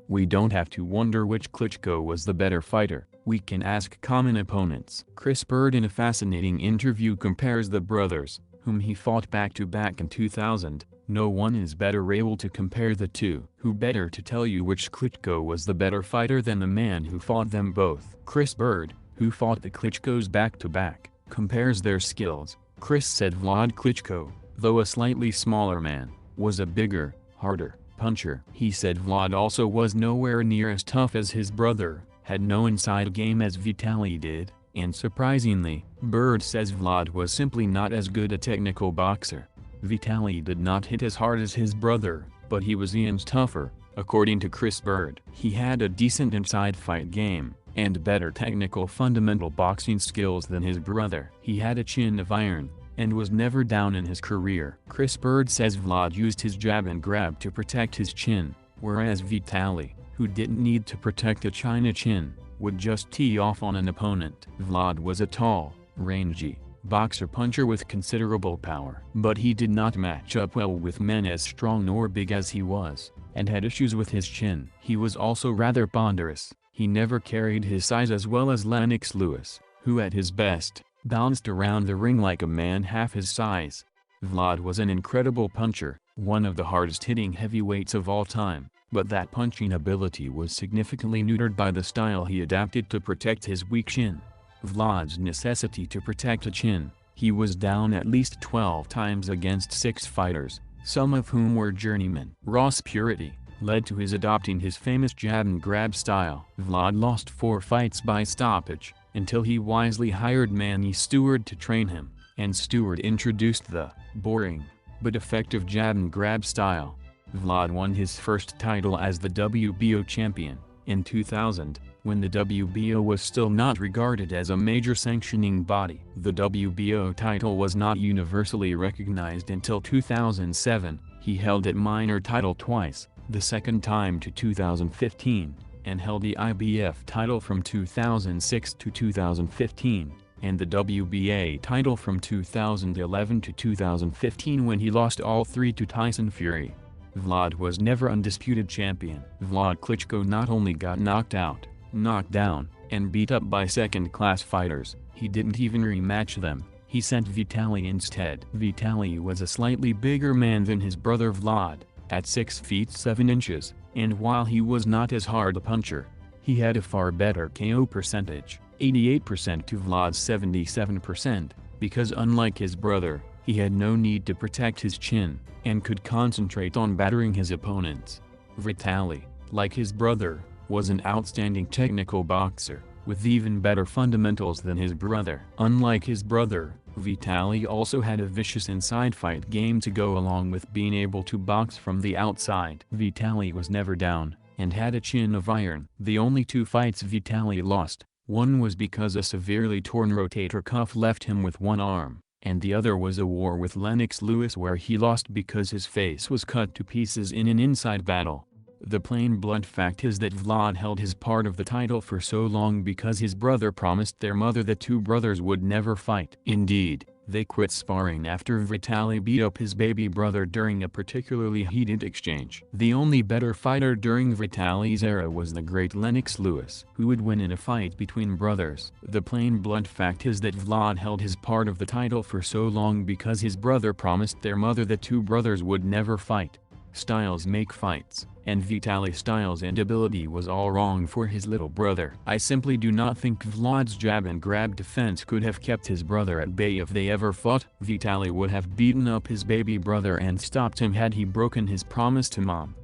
We don't have to wonder which Klitschko was the better fighter, we can ask common opponents. Chris Bird in a fascinating interview compares the brothers, whom he fought back-to-back in 2000, no one is better able to compare the two. Who better to tell you which Klitschko was the better fighter than the man who fought them both? Chris Bird, who fought the Klitschkos back-to-back, compares their skills. Chris said Vlad Klitschko, though a slightly smaller man, was a bigger, harder puncher. He said Vlad also was nowhere near as tough as his brother, had no inside game as Vitali did, and surprisingly, Bird says Vlad was simply not as good a technical boxer. Vitali did not hit as hard as his brother, but he was Ian's tougher, according to Chris Bird. He had a decent inside fight game, and better technical fundamental boxing skills than his brother. He had a chin of iron, and was never down in his career. Chris Bird says Vlad used his jab and grab to protect his chin, whereas Vitali, who didn't need to protect a China chin, would just tee off on an opponent. Vlad was a tall, rangy boxer-puncher with considerable power. But he did not match up well with men as strong nor big as he was, and had issues with his chin. He was also rather ponderous. He never carried his size as well as Lennox Lewis, who at his best, bounced around the ring like a man half his size. Vlad was an incredible puncher, one of the hardest-hitting heavyweights of all time, but that punching ability was significantly neutered by the style he adapted to protect his weak chin. Vlad's necessity to protect a chin, he was down at least 12 times against 6 fighters, some of whom were journeymen. Raw's purity led to his adopting his famous jab and grab style. Vlad lost 4 fights by stoppage, until he wisely hired Manny Stewart to train him, and Stewart introduced the boring but effective jab and grab style. Vlad won his first title as the WBO champion in 2000, when the WBO was still not regarded as a major sanctioning body. The WBO title was not universally recognized until 2007. He held it minor title twice, the second time to 2015, and held the IBF title from 2006 to 2015, and the WBA title from 2011 to 2015 when he lost all 3 to Tyson Fury. Vlad was never undisputed champion. Vlad Klitschko not only got knocked out, knocked down, and beat up by second-class fighters, he didn't even rematch them. He sent Vitali instead. Vitali was a slightly bigger man than his brother Vlad, at 6 feet 7 inches, and while he was not as hard a puncher, he had a far better KO percentage, 88% to Vlad's 77%, because unlike his brother, he had no need to protect his chin, and could concentrate on battering his opponents. Vitali, like his brother, was an outstanding technical boxer, with even better fundamentals than his brother. Unlike his brother, Vitali also had a vicious inside fight game to go along with being able to box from the outside. Vitali was never down, and had a chin of iron. The only 2 fights Vitali lost, one was because a severely torn rotator cuff left him with one arm, and the other was a war with Lennox Lewis where he lost because his face was cut to pieces in an inside battle. The plain blunt fact is that Vlad held his part of the title for so long because his brother promised their mother the 2 brothers would never fight. Indeed, they quit sparring after Vitali beat up his baby brother during a particularly heated exchange. The only better fighter during Vitali's era was the great Lennox Lewis, who would win in a fight between brothers. The plain blunt fact is that Vlad held his part of the title for so long because his brother promised their mother the 2 brothers would never fight. Styles make fights, and Vitali's styles and ability was all wrong for his little brother. I simply do not think Vlad's jab and grab defense could have kept his brother at bay if they ever fought. Vitali would have beaten up his baby brother and stopped him had he broken his promise to mom.